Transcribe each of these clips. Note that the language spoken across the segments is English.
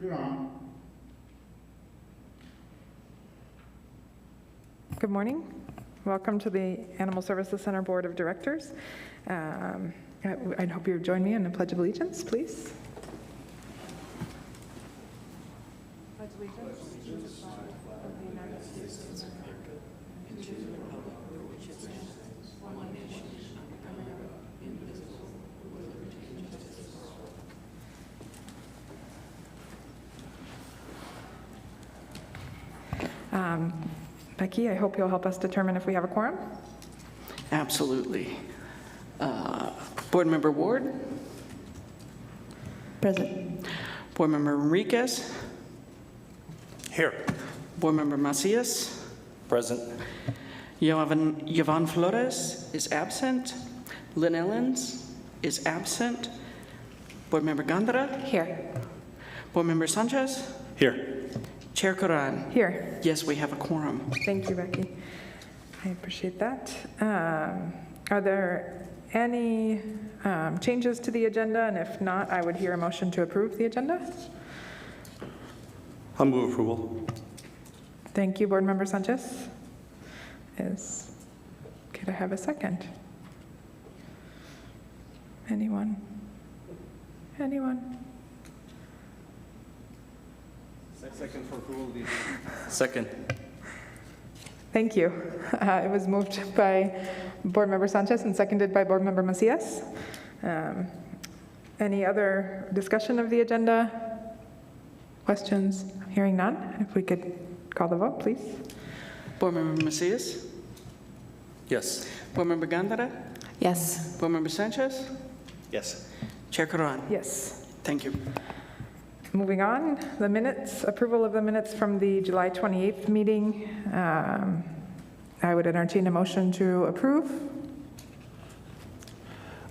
You're on. Good morning. Welcome to the Animal Services Center Board of Directors. I hope you'll join me in the Pledge of Allegiance, please. Pledge allegiance to the flag of the United States of America and to the republic for which it stands, one nation, under God, indivisible, with liberty and justice for all. Becky, I hope you'll help us determine if we have a quorum. Absolutely. Board Member Ward? Present. Board Member Enriquez? Here. Board Member Macias? Present. Yvonne Flores is absent. Lynn Ellens is absent. Board Member Gandara? Here. Board Member Sanchez? Here. Chair Corran? Here. Yes, we have a quorum. Thank you, Becky. I appreciate that. Are there any changes to the agenda? And if not, I would hear a motion to approve the agenda. I'll move approval. Thank you, Board Member Sanchez. Could I have a second? Anyone? Anyone? Second for approval. Second. Thank you. It was moved by Board Member Sanchez and seconded by Board Member Macias. Any other discussion of the agenda? Questions? Hearing none. If we could call the vote, please. Board Member Macias? Yes. Board Member Gandara? Yes. Board Member Sanchez? Yes. Chair Corran? Yes. Thank you. Moving on, the minutes, approval of the minutes from the July 28th meeting. I would entertain a motion to approve.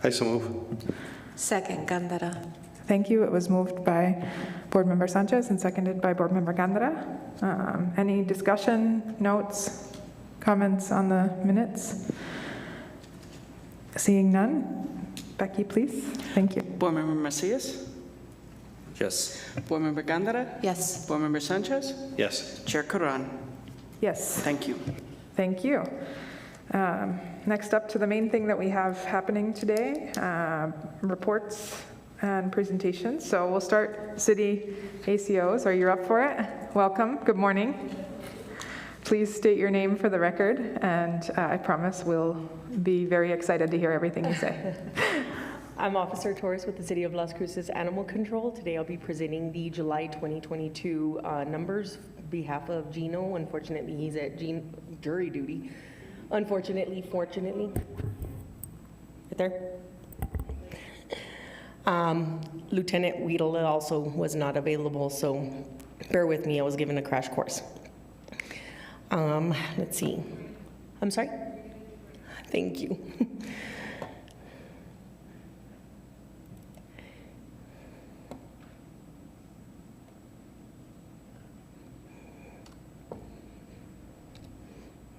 I so move. Second, Gandara. Thank you. It was moved by Board Member Sanchez and seconded by Board Member Gandara. Any discussion, notes, comments on the minutes? Seeing none. Becky, please. Thank you. Board Member Macias? Yes. Board Member Gandara? Yes. Board Member Sanchez? Yes. Chair Corran? Yes. Thank you. Thank you. Next up to the main thing that we have happening today, reports and presentations. So we'll start city ACOs. Are you up for it? Welcome. Good morning. Please state your name for the record, and I promise we'll be very excited to hear everything you say. I'm Officer Torres with the City of Las Cruces Animal Control. Today I'll be presenting the July 2022 numbers on behalf of Gino. Unfortunately, he's at jury duty. Fortunately. Right there. Lieutenant Weedle also was not available, so bear with me, I was given a crash course. Let's see. I'm sorry? Thank you.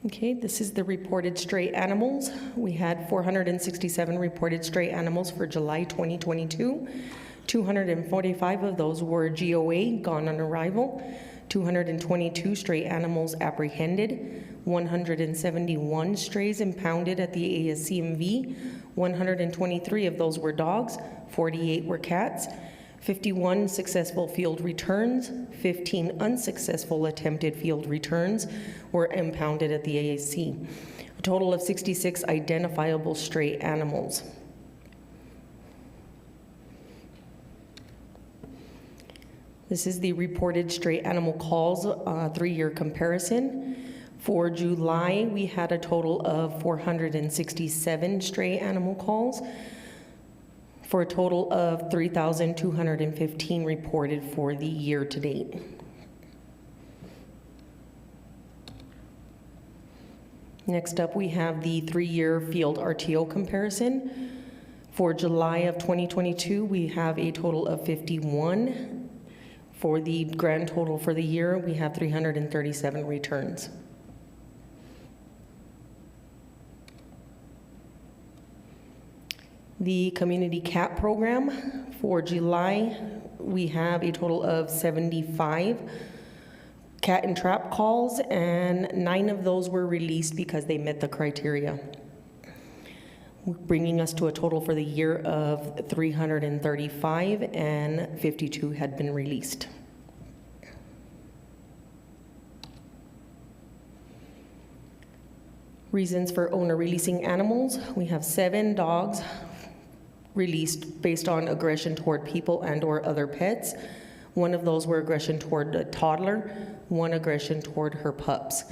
Okay, this is the reported stray animals. We had 467 reported stray animals for July 2022. 245 of those were GOA, gone on arrival. 222 stray animals apprehended. 171 strays impounded at the ASCMV. 123 of those were dogs. 48 were cats. 51 successful field returns, 15 unsuccessful attempted field returns were impounded at the AAC. A total of 66 identifiable stray animals. This is the reported stray animal calls 3-year comparison. For July, we had a total of 467 stray animal calls, for a total of 3,215 reported for the year to date. Next up, we have the 3-year field RTO comparison. For July of 2022, we have a total of 51. For the grand total for the year, we have 337 returns. The community cat program for July, we have a total of 75 cat and trap calls, and 9 of those were released because they met the criteria, bringing us to a total for the year of 335, and 52 had been released. Reasons for owner releasing animals. We have 7 dogs released based on aggression toward people and or other pets. 1 of those were aggression toward a toddler, 1 aggression toward her pups.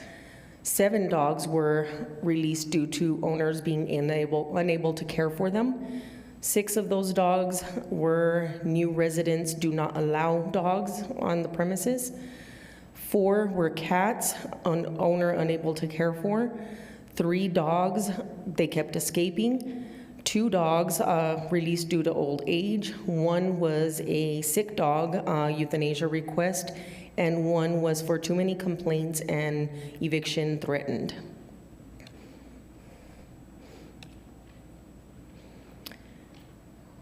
7 dogs were released due to owners being unable to care for them. 6 of those dogs were new residents do not allow dogs on the premises. 4 were cats, owner unable to care for. 3 dogs, they kept escaping. 2 dogs released due to old age. 1 was a sick dog, euthanasia request, and 1 was for too many complaints and eviction threatened.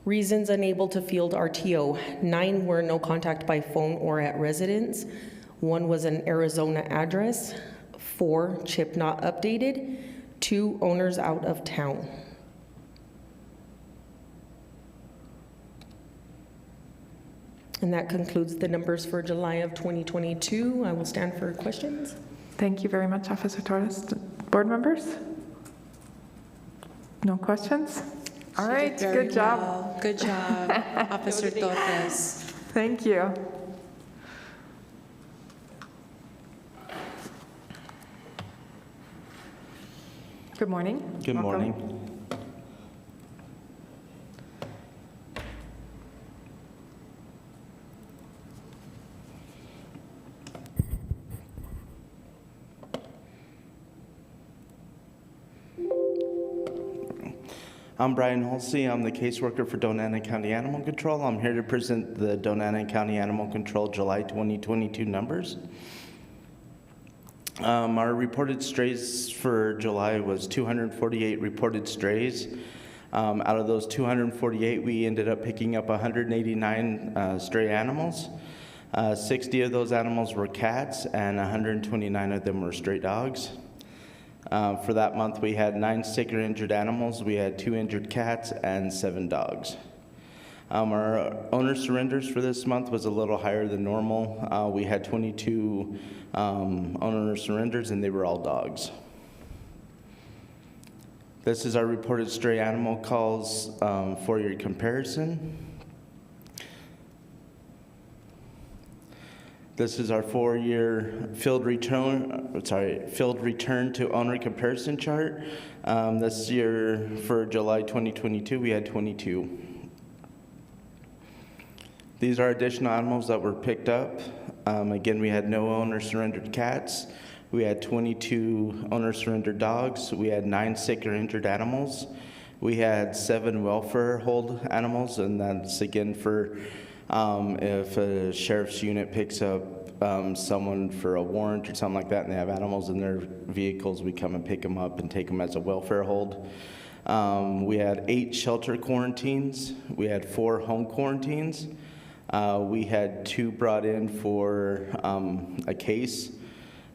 Reasons unable to field RTO. 9 were no contact by phone or at residence. 1 was an Arizona address. 4, chip not updated. 2, owners out of town. And that concludes the numbers for July of 2022. I will stand for questions. Thank you very much, Officer Torres. Board members? No questions? All She right, did very good job. well. Good job, Officer Torres. Thank you. Good morning. Good Welcome. morning. I'm Brian Holsey. I'm the caseworker for Doñana County Animal Control. I'm here to present the Doñana County Animal Control July 2022 numbers. Our reported strays for July was 248 reported strays. Out of those 248, we ended up picking up 189 stray animals. 60 of those animals were cats, and 129 of them were stray dogs. For that month, we had 9 sick or injured animals. We had 2 injured cats and 7 dogs. Our owner surrenders for this month was a little higher than normal. We had 22 owner surrenders, and they were all dogs. This is our reported stray animal calls for your comparison. This is our 4-year field return to owner comparison chart. This year for July 2022, we had 22. These are additional animals that were picked up. Again, we had no owner surrendered cats. We had 22 owner surrendered dogs. We had 9 sick or injured animals. We had 7 welfare hold animals, and that's again for if a sheriff's unit picks up someone for a warrant or something like that and they have animals in their vehicles, we come and pick them up and take them as a welfare hold. We had 8 shelter quarantines. We had 4 home quarantines. We had 2 brought in for a case.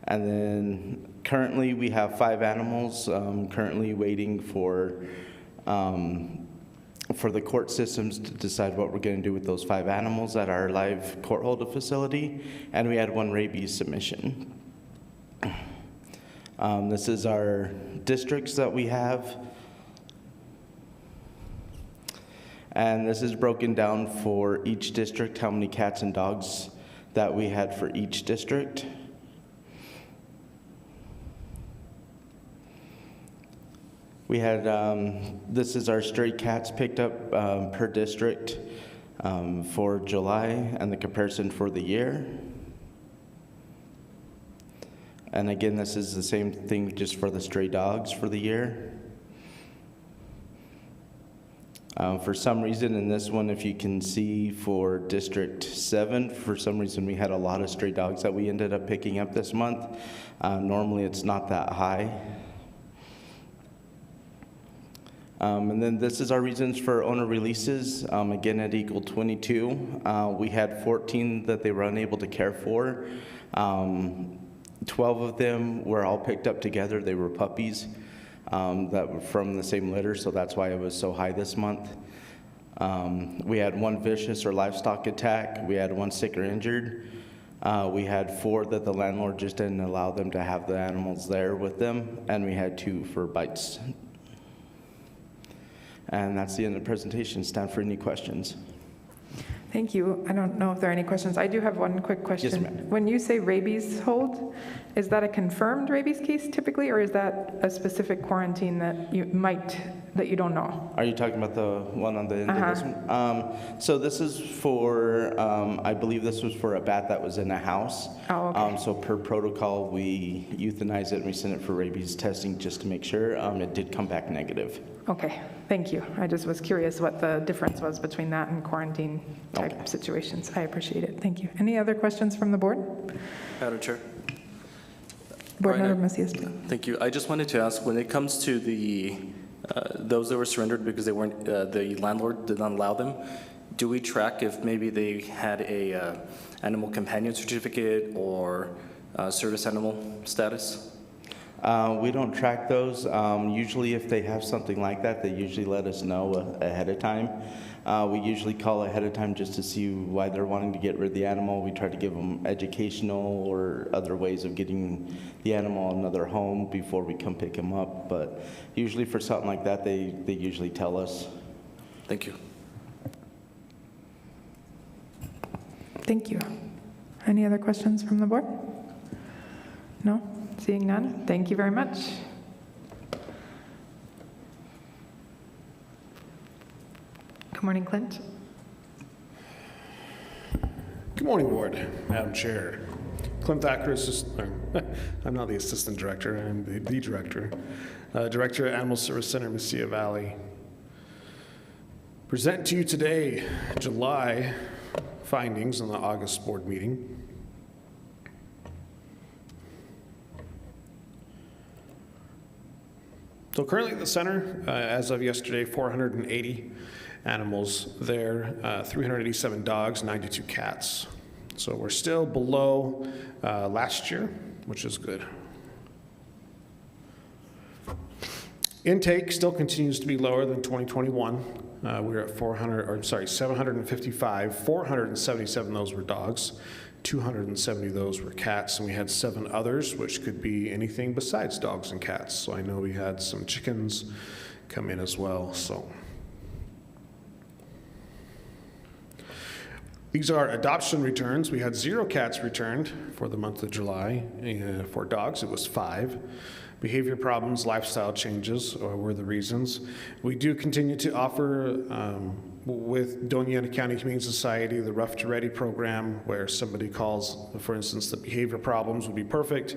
And then currently we have 5 animals currently waiting for the court systems to decide what we're going to do with those 5 animals at our live court hold facility. And we had 1 rabies submission. This is our districts that we have. And this is broken down for each district, how many cats and dogs that we had for each district. We had, this is our stray cats picked up per district for July and the comparison for the year. And again, this is the same thing just for the stray dogs for the year. For some reason in this one, if you can see for District 7, for some reason we had a lot of stray dogs that we ended up picking up this month. Normally it's not that high. And then this is our reasons for owner releases. Again, it equaled 22. We had 14 that they were unable to care for. 12 of them were all picked up together. They were puppies that were from the same litter, so that's why it was so high this month. We had 1 vicious or livestock attack. We had 1 sick or injured. We had 4 that the landlord just didn't allow them to have the animals there with them, and we had 2 for bites. And that's the end of the presentation. Stand for any questions. Thank you. I don't know if there are any questions. I do have one quick question. Yes, ma'am. When you say rabies hold, is that a confirmed rabies case typically, or is that a specific quarantine that you don't know? Are you talking about the one on the end of this one? So this is for, I believe this was for a bat that was in a house. Oh, okay. So per protocol, we euthanize it and we send it for rabies testing just to make sure. It did come back negative. Okay, thank you. I just was curious what the difference was between that and quarantine type situations. I appreciate it. Thank you. Any other questions from the board? Madam Chair. Board Brian, Member Macias. Thank you. I just wanted to ask, when it comes to the those that were surrendered because they weren't, the landlord did not allow them, do we track if maybe they had a animal companion certificate or service animal status? We don't track those. Usually if they have something like that, they usually let us know ahead of time. We usually call ahead of time just to see why they're wanting to get rid of the animal. We try to give them educational or other ways of getting the animal another home before we come pick them up. But usually for something like that, they usually tell us. Thank you. Thank you. Any other questions from the board? No? Seeing none? Thank you very much. Good morning, Clint. Good morning, Board, Madam Chair. Clint Thacker, I'm not the Assistant Director, I'm the Director. Director at Animal Service Center, Mesilla Valley. Present to you today, July findings on the August board meeting. So currently at the center, as of yesterday, 480 animals there, 387 dogs, 92 cats. So we're still below last year, which is good. Intake still continues to be lower than 2021. We're at 755. 477 of those were dogs. 270 of those were cats, and we had 7 others, which could be anything besides dogs and cats. So I know we had some chickens come in as well. So these are adoption returns. We had 0 cats returned for the month of July. For dogs, it was 5. Behavior problems, lifestyle changes were the reasons. We do continue to offer with Doña County Humane Society the Rough to Ready program, where somebody calls, for instance, the behavior problems would be perfect.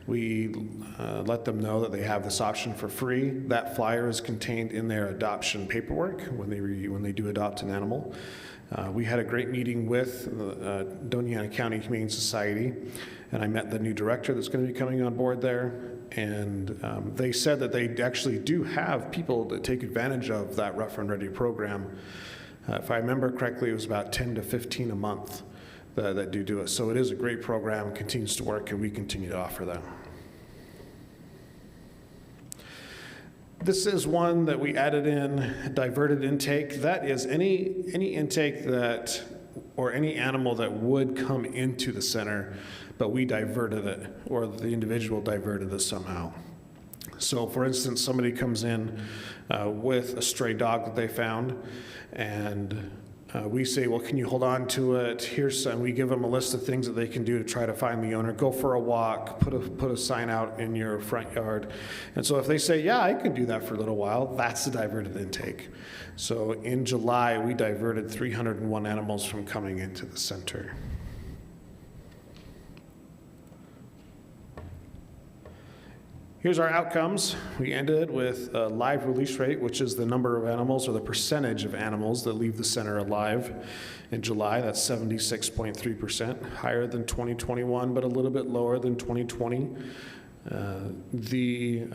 We let them know that they have this option for free. That flyer is contained in their adoption paperwork when they do adopt an animal. We had a great meeting with Doña County Humane Society, and I met the new director that's going to be coming on board there. And they said that they actually do have people that take advantage of that Rough and Ready program. If I remember correctly, it was about 10 to 15 a month that do it. So it is a great program, continues to work, and we continue to offer that. This is one that we added in, diverted intake. That is any intake that, or any animal that would come into the center, but we diverted it, or the individual diverted it somehow. So for instance, somebody comes in with a stray dog that they found, and we say, well, can you hold on to it? And we give them a list of things that they can do to try to find the owner. Go for a walk, put a sign out in your front yard. And so if they say, yeah, I can do that for a little while, that's the diverted intake. So in July, we diverted 301 animals from coming into the center. Here's our outcomes. We ended with a live release rate, which is the number of animals or the percentage of animals that leave the center alive. In July, that's 76.3%, higher than 2021, but a little bit lower than 2020. The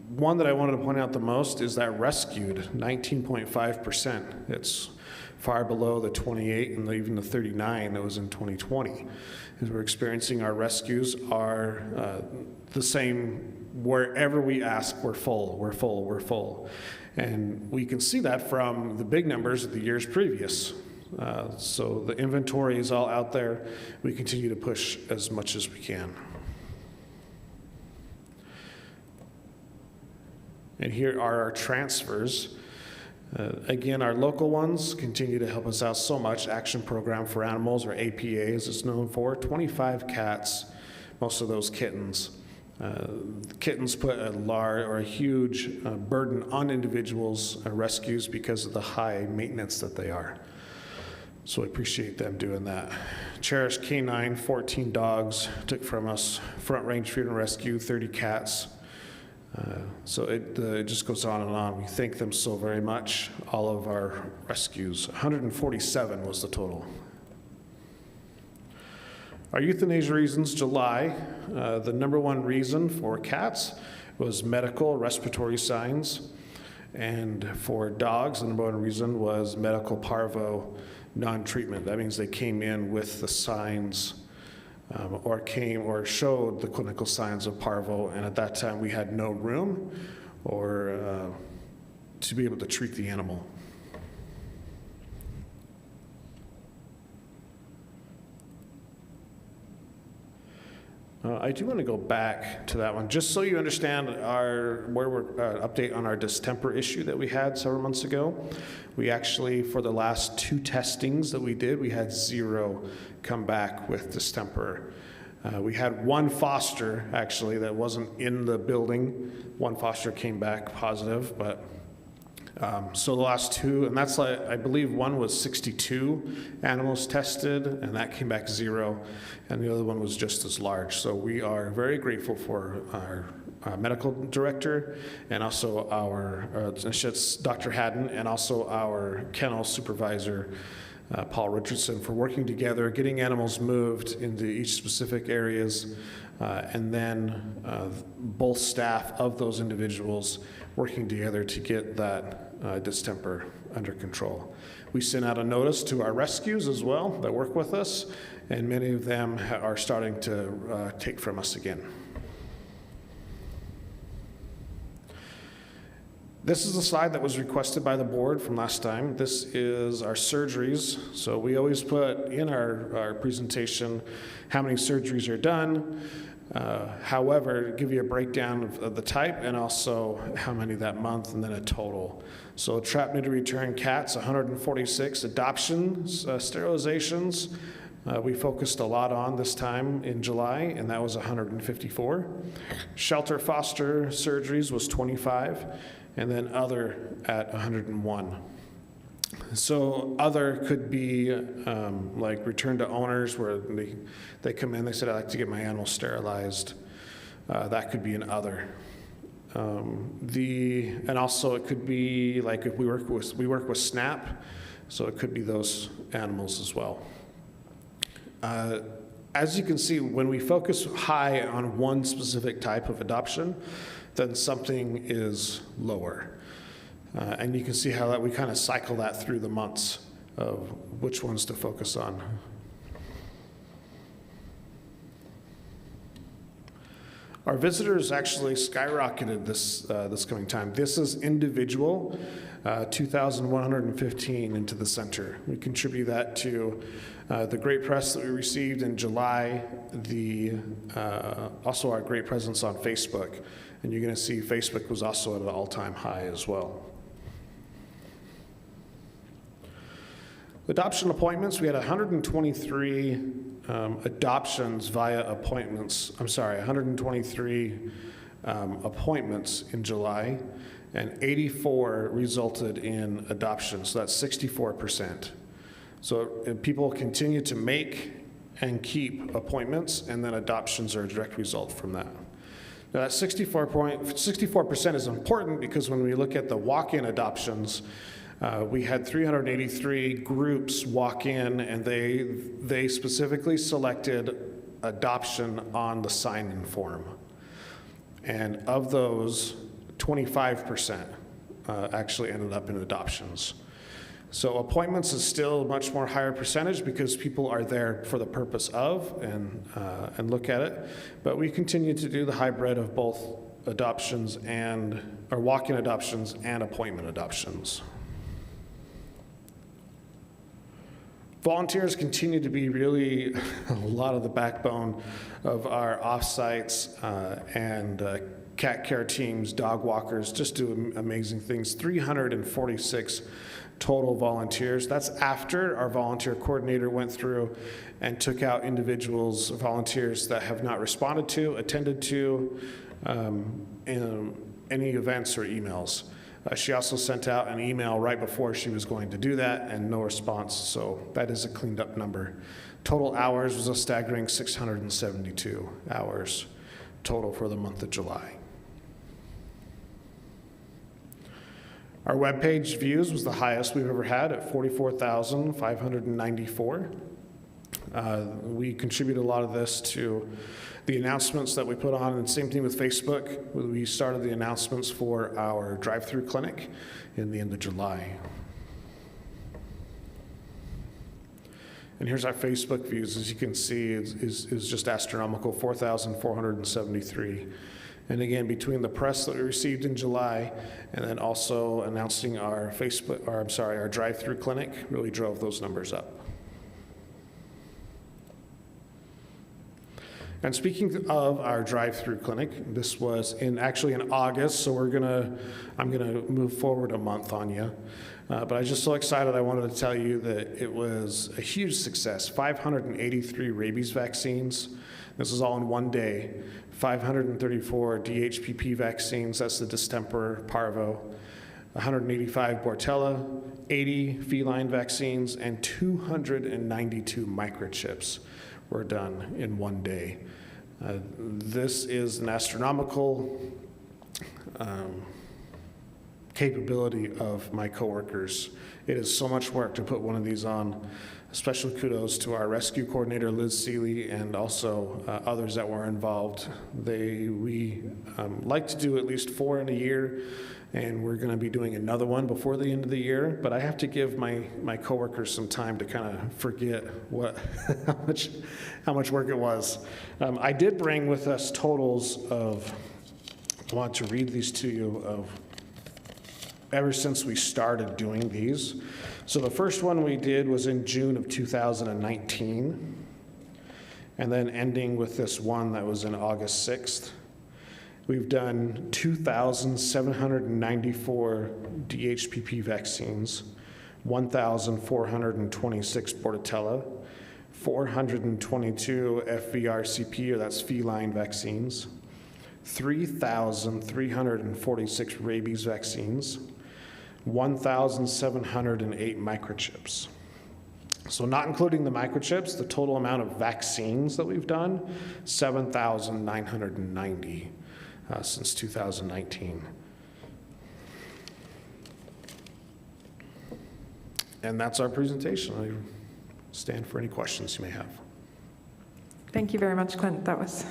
one that I wanted to point out the most is that rescued, 19.5%. It's far below the 28 and even the 39 that was in 2020. As we're experiencing, our rescues are the same wherever we ask, we're full, we're full, we're full. And we can see that from the big numbers of the years previous. So the inventory is all out there. We continue to push as much as we can. And here are our transfers. Again, our local ones continue to help us out so much. Action Program for Animals, or APA as it's known for, 25 cats, most of those kittens. Kittens put a huge burden on individuals' rescues because of the high maintenance that they are. So I appreciate them doing that. Cherished Canine, 14 dogs, took from us. Front Range Food and Rescue, 30 cats. So it just goes on and on. We thank them so very much. All of our rescues, 147 was the total. Our Euthanasia Reasons, July, the #1 reason for cats was medical respiratory signs. And for dogs, the #1 reason was medical parvo non-treatment. That means they came in with the signs or showed the clinical signs of parvo, and at that time we had no room or to be able to treat the animal. I do want to go back to that one, just so you understand update on our distemper issue that we had several months ago. We actually, for the last 2 testings that we did, we had 0 come back with distemper. We had 1 foster, actually, that wasn't in the building. 1 foster came back positive, but so the last 2, and that's like, I believe one was 62 animals tested, and that came back 0, and the other one was just as large. So we are very grateful for our medical director, and also our Dr. Haddon, and also our kennel supervisor, Paul Richardson, for working together, getting animals moved into each specific areas, and then both staff of those individuals working together to get that distemper under control. We sent out a notice to our rescues as well that work with us, and many of them are starting to take from us again. This is a slide that was requested by the board from last time. This is our surgeries. So we always put in our presentation how many surgeries are done. However, give you a breakdown of the type and also how many that month, and then a total. So trap, neuter, return cats, 146. Adoptions, sterilizations, we focused a lot on this time in July, and that was 154. Shelter foster surgeries was 25, and then other at 101. So other could be like return to owners, where they come in, they said, I'd like to get my animal sterilized. That could be an other. And also it could be like if we work with SNAP, so it could be those animals as well. As you can see, when we focus high on one specific type of adoption, then something is lower. And you can see how that we kind of cycle that through the months of which ones to focus on. Our visitors actually skyrocketed this coming time. This is individual, 2,115 into the center. We contribute that to the great press that we received in July, also our great presence on Facebook. And you're going to see Facebook was also at an all-time high as well. Adoption appointments, we had 123 adoptions via appointments. 123 appointments in July, and 84 resulted in adoptions. So that's 64%. So people continue to make and keep appointments, and then adoptions are a direct result from that. Now that 64% is important because when we look at the walk-in adoptions, we had 383 groups walk in, and they specifically selected adoption on the sign-in form. And of those, 25% actually ended up in adoptions. So appointments is still a much more higher percentage because people are there for the purpose of and look at it. But we continue to do the hybrid of both adoptions or walk-in adoptions and appointment adoptions. Volunteers continue to be really a lot of the backbone of our offsites and cat care teams, dog walkers, just do amazing things. 346 total volunteers. That's after our volunteer coordinator went through and took out individuals, volunteers that have not responded to, attended to any events or emails. She also sent out an email right before she was going to do that and no response, so that is a cleaned up number. Total hours was a staggering 672 hours total for the month of July. Our webpage views was the highest we've ever had at 44,594. We contribute a lot of this to the announcements that we put on, and same thing with Facebook. We started the announcements for our drive-through clinic in the end of July. And here's our Facebook views. As you can see, is just astronomical, 4,473. And again, between the press that we received in July and then also announcing our our drive-through clinic really drove those numbers up. And speaking of our drive-through clinic, this was actually in August, so I'm gonna move forward a month on you. But I was just so excited, I wanted to tell you that it was a huge success. 583 rabies vaccines. This is all in one day. 534 DHPP vaccines, that's the distemper, parvo. 185 Bortella, 80 feline vaccines, and 292 microchips were done in one day. This is an astronomical capability of my coworkers. It is so much work to put one of these on. Special kudos to our rescue coordinator, Liz Seeley, and also others that were involved. We like to do at least 4 in a year, and we're going to be doing another one before the end of the year. But I have to give my coworkers some time to kind of forget how much work it was. I did bring with us totals of. I want to read these to you of ever since we started doing these. So the first one we did was in June of 2019, and then ending with this one that was in August 6th. We've done 2,794 DHPP vaccines, 1,426 Bordetella, 422 FVRCP, or that's feline vaccines, 3,346 rabies vaccines, 1,708 microchips. So not including the microchips, the total amount of vaccines that we've done, 7,990 since 2019. And that's our presentation. I stand for any questions you may have. Thank you very much, Clint. That's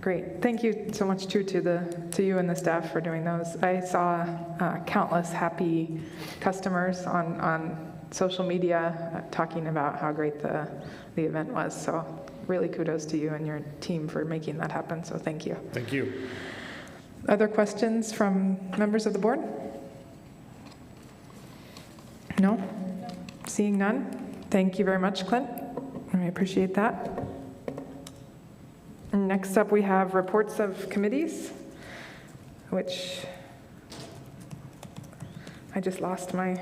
great. Thank you so much too to you and the staff for doing those. I saw countless happy customers on social media talking about how great the event was. So really kudos to you and your team for making that happen. So thank you. Thank you. Other questions from members of the board? No? Seeing none? Thank you very much, Clint. I appreciate that. Next up, we have reports of committees, which I just lost my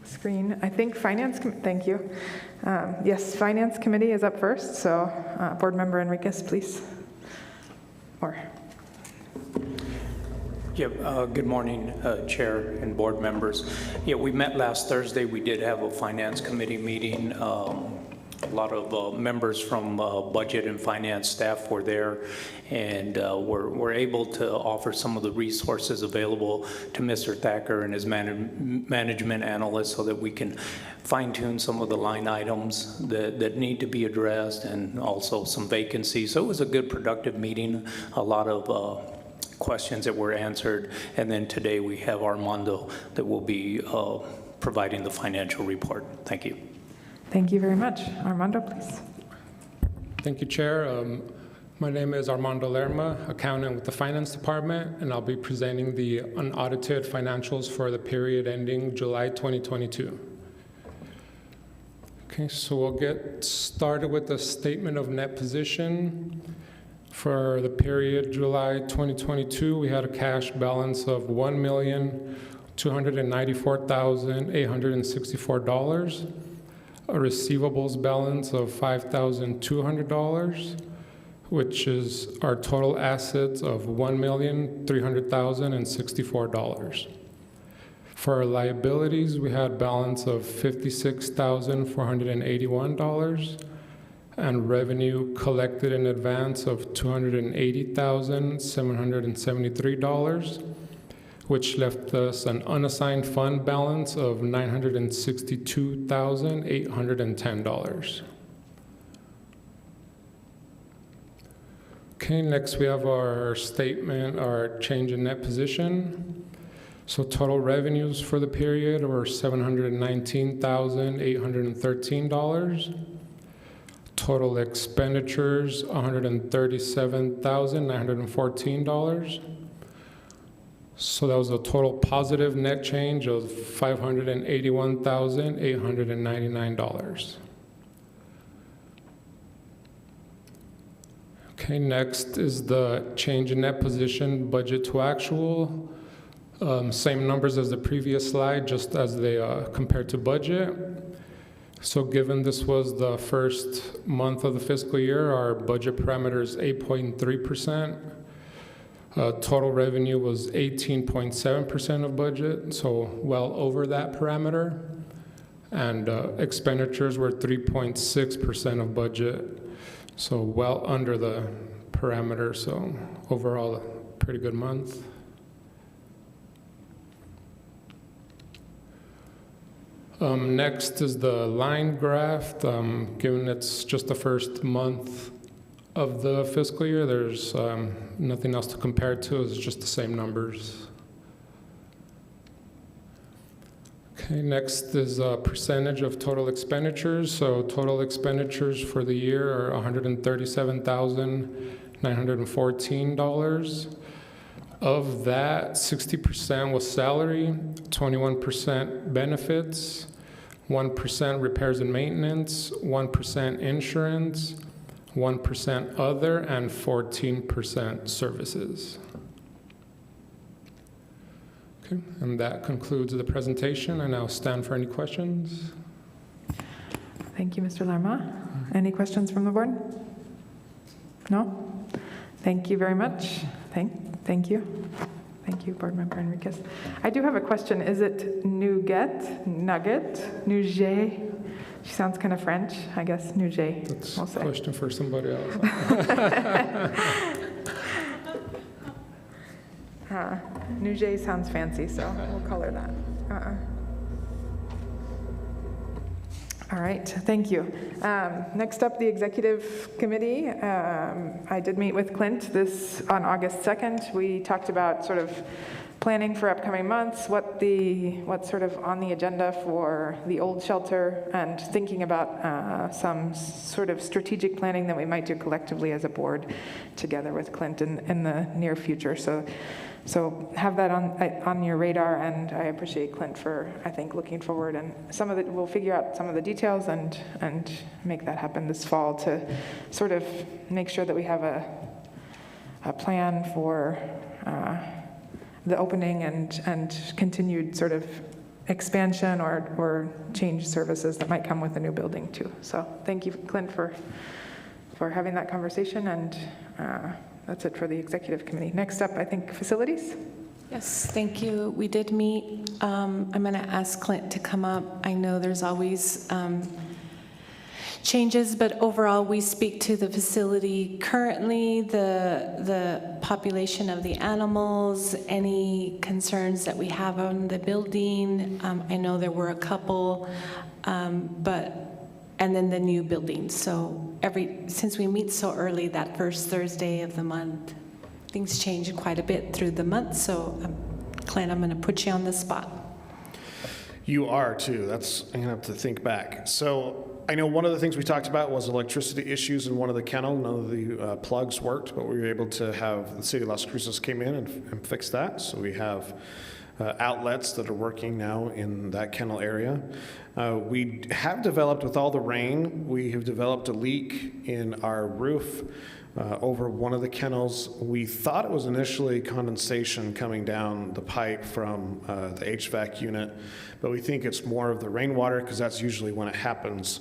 screen. I think Finance, thank you. Yes, Finance Committee is up first, so Board Member Enriquez, please. Good morning, Chair and board members. Yeah, we met last Thursday. We did have a Finance Committee meeting. A lot of members from budget and finance staff were there, and we're able to offer some of the resources available to Mr. Thacker and his management analysts so that we can fine-tune some of the line items that need to be addressed, and also some vacancies. So it was a good, productive meeting. A lot of questions that were answered. And then today we have Armando that will be providing the financial report. Thank you. Thank you very much. Armando, please. Thank you, Chair. My name is Armando Lerma, accountant with the Finance Department, and I'll be presenting the unaudited financials for the period ending July 2022. Okay, so we'll get started with the statement of net position. For the period July 2022, we had a cash balance of $1,294,864, a receivables balance of $5,200, which is our total assets of $1,300,064. For our liabilities, we had balance of $56,481 and revenue collected in advance of $280,773, which left us an unassigned fund balance of $962,810. Okay, next we have our statement, our change in net position. So total revenues for the period were $719,813. Total expenditures, $137,914. So that was a total positive net change of $581,899. Okay, next is the change in net position, budget to actual. Same numbers as the previous slide, just as they compared to budget. So given this was the first month of the fiscal year, our budget parameter is 8.3%. Total revenue was 18.7% of budget, so well over that parameter. And expenditures were 3.6% of budget, so well under the parameter. So overall, a pretty good month. Next is the line graph. Given it's just the first month of the fiscal year, there's nothing else to compare it to. It's just the same numbers. Okay, next is a percentage of total expenditures. So total expenditures for the year are $137,914. Of that, 60% was salary, 21% benefits, 1% repairs and maintenance, 1% insurance, 1% other, and 14% services. Okay, and that concludes the presentation, and I'll stand for any questions. Thank you, Mr. Lerma. Any questions from the board? No? Thank you very much. Thank you. Thank you, Board Member Enriquez. I do have a question. Is it Nugget? Nouget? She sounds kind of French, I guess. Nouget. That's we'll a say. question for somebody else. Nouget sounds fancy, so we'll call her that. All right, thank you. Next up, the Executive Committee. I did meet with Clint on August 2nd. We talked about sort of planning for upcoming months, what's sort of on the agenda for the old shelter, and thinking about some sort of strategic planning that we might do collectively as a board together with Clint in the near future. So have that on your radar, and I appreciate Clint for, I think, looking forward, and we'll figure out some of the details and make that happen this fall to sort of make sure that we have a plan for the opening and continued sort of expansion or change services that might come with the new building too. So thank you, Clint, for having that conversation, and that's it for the Executive Committee. Next up, I think, facilities. Yes, thank you. We did meet. I'm going to ask Clint to come up. I know there's always changes, but overall, we speak to the facility currently, the population of the animals, any concerns that we have on the building. I know there were a couple, and then the new building. So since we meet so early, that first Thursday of the month, things change quite a bit through the month, so Clint, I'm going to put you on the spot. You are too. I'm gonna have to think back. So I know one of the things we talked about was electricity issues in one of the kennel. None of the plugs worked, but we were able to have the city of Las Cruces came in and fix that. So we have outlets that are working now in that kennel area. We have developed, with all the rain, we have developed a leak in our roof over one of the kennels. We thought it was initially condensation coming down the pipe from the HVAC unit, but we think it's more of the rainwater because that's usually when it happens.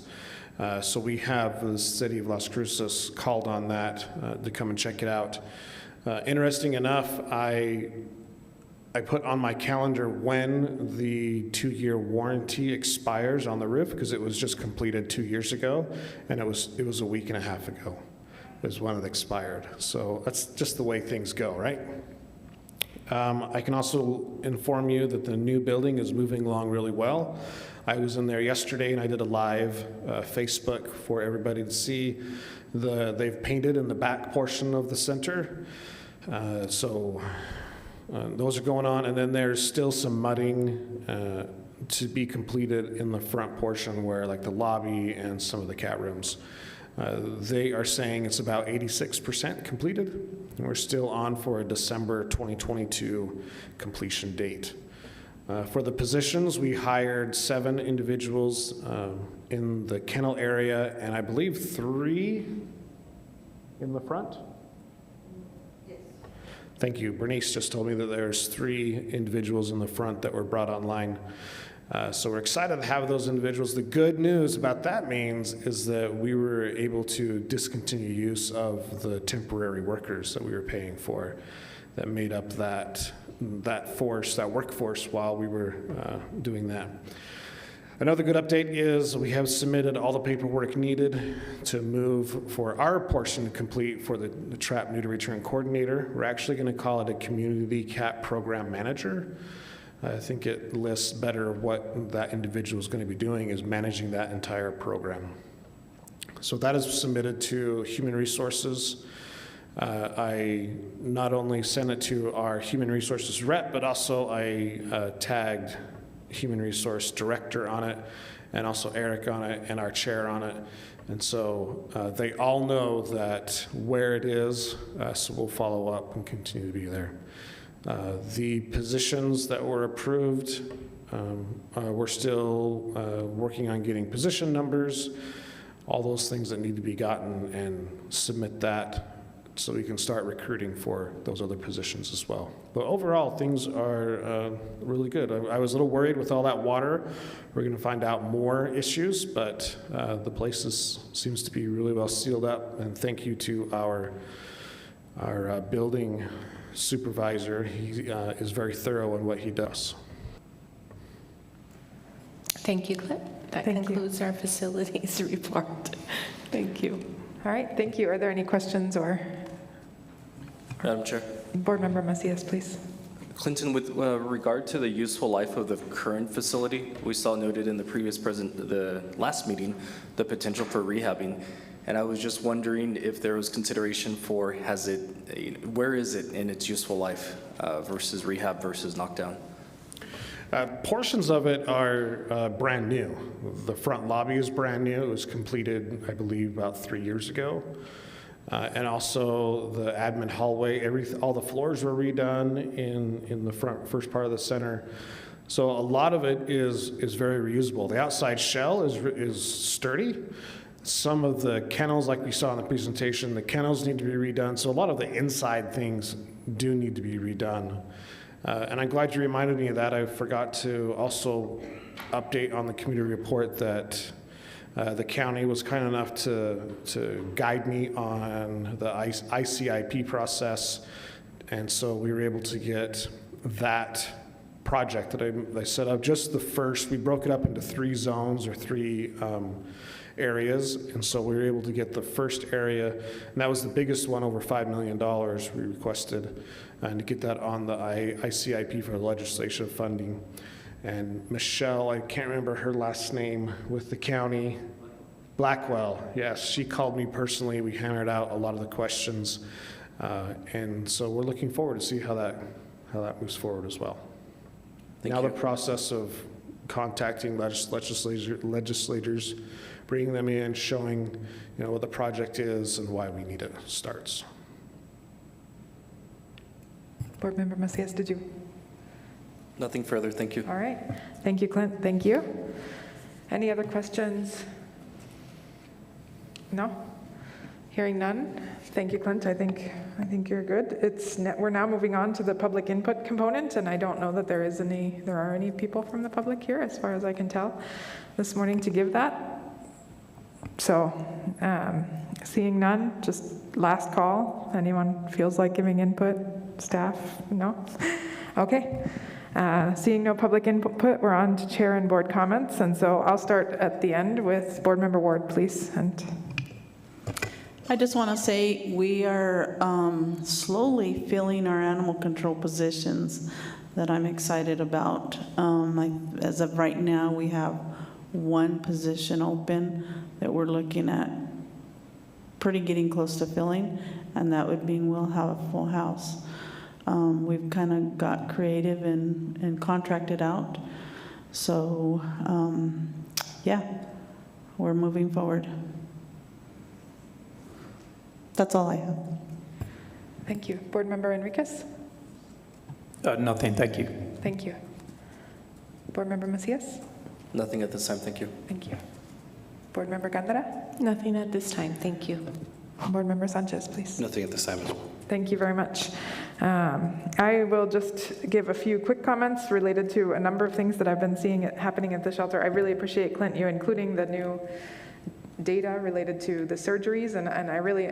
So we have the city of Las Cruces called on that to come and check it out. Interesting enough, I put on my calendar when the 2-year warranty expires on the roof because it was just completed 2 years ago, and it was a week and a half ago is when it expired. So that's just the way things go, right? I can also inform you that the new building is moving along really well. I was in there yesterday and I did a live Facebook for everybody to see. They've painted in the back portion of the center. Those are going on, and then there's still some mudding to be completed in the front portion where like the lobby and some of the cat rooms. They are saying it's about 86% completed, and we're still on for a December 2022 completion date. For the positions, we hired 7 individuals in the kennel area, and I believe 3 in the front. Thank you. Bernice just told me that there's 3 individuals in the front that were brought online. So we're excited to have those individuals. The good news about that means is that we were able to discontinue use of the temporary workers that we were paying for that made up that workforce while we were doing that. Another good update is we have submitted all the paperwork needed to move for our portion to complete for the trap neuter return coordinator. We're actually going to call it a community cat program manager. I think it lists better what that individual is going to be doing is managing that entire program. So that is submitted to Human Resources. I not only sent it to our Human Resources rep, but also I tagged Human Resource Director on it, and also Eric on it, and our chair on it. And so they all know that where it is, so we'll follow up and continue to be there. The positions that were approved, we're still working on getting position numbers, all those things that need to be gotten, and submit that so we can start recruiting for those other positions as well. But overall, things are really good. I was a little worried with all that water. We're going to find out more issues, but the place seems to be really well sealed up. And thank you to our building supervisor. He is very thorough in what he does. Thank you, Clint. That concludes our facilities report. Thank you. All right, thank you. Are there any questions or? Madam Chair. Board Member Macias, please. Clinton, with regard to the useful life of the current facility, we saw noted in the last meeting, the potential for rehabbing. And I was just wondering if there was consideration for, where is it in its useful life versus rehab versus knockdown? Portions of it are brand new. The front lobby is brand new. It was completed, I believe, about 3 years ago. And also the admin hallway, all the floors were redone in the first part of the center. So a lot of it is very reusable. The outside shell is sturdy. Some of the kennels, like we saw in the presentation, the kennels need to be redone. So a lot of the inside things do need to be redone. And I'm glad you reminded me of that. I forgot to also update on the committee report that the county was kind enough to guide me on the ICIP process. And so we were able to get that project that I set up, just the first. We broke it up into 3 zones or 3 areas, and so we were able to get the first area, and that was the biggest one, over $5 million we requested, and to get that on the ICIP for legislative funding. And Michelle, I can't remember her last name, with the county, Blackwell, yes, she called me personally. We hammered out a lot of the questions. And so we're looking forward to see how that moves forward as well. Thank Now you. the process of contacting legislators, bringing them in, showing, what the project is and why we need it starts. Board Member Macias, did you? Nothing further, thank you. All right. Thank you, Clint. Thank you. Any other questions? No? Hearing none. Thank you, Clint. I think you're good. We're now moving on to the public input component, and I don't know that there are any people from the public here, as far as I can tell, this morning to give that. So, seeing none, just last call. Anyone feels like giving input? Staff? No? Okay. Seeing no public input, we're on to chair and board comments, and so I'll start at the end with Board Member Ward, please. And I just want to say we are slowly filling our animal control positions that I'm excited about. As of right now, we have one position open that we're looking at getting close to filling, and that would mean we'll have a full house. We've kind of got creative and contracted out. So, yeah, we're moving forward. That's all I have. thank you. Board Member Enriquez? Nothing, thank you. Thank you. Board Member Macias? Nothing at this time, thank you. Thank you. Board Member Gandara? Nothing at this time, thank you. Board Member Sanchez, please. Nothing at this time as well. Thank you very much. I will just give a few quick comments related to a number of things that I've been seeing happening at the shelter. I really appreciate, Clint, you including the new data related to the surgeries, and I really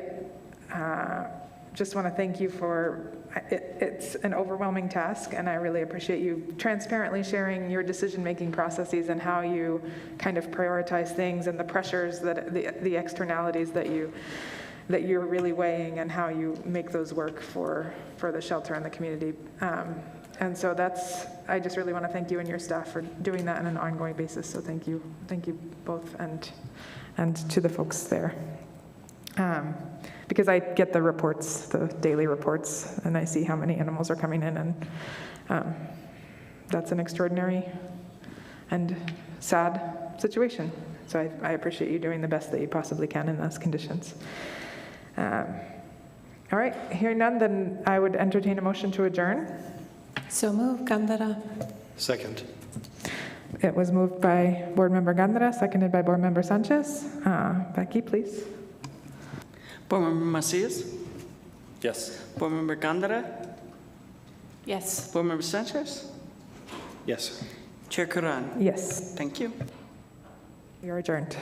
just want to thank you for it's an overwhelming task, and I really appreciate you transparently sharing your decision-making processes and how you kind of prioritize things and the pressures that the externalities that you're really weighing and how you make those work for the shelter and the community. And so I just really want to thank you and your staff for doing that on an ongoing basis. So thank you both, and to the folks there. Because I get the reports, the daily reports, and I see how many animals are coming in, and that's an extraordinary and sad situation. So I appreciate you doing the best that you possibly can in those conditions. All right, hearing none, then I would entertain a motion to adjourn. So move, Gandara. Second. It was moved by Board Member Gandara, seconded by Board Member Sanchez. Becky, please. Board Member Macias? Yes. Board Member Gandara? Yes. Board Member Sanchez? Yes. Chair Curran? Yes, Thank you. we are adjourned.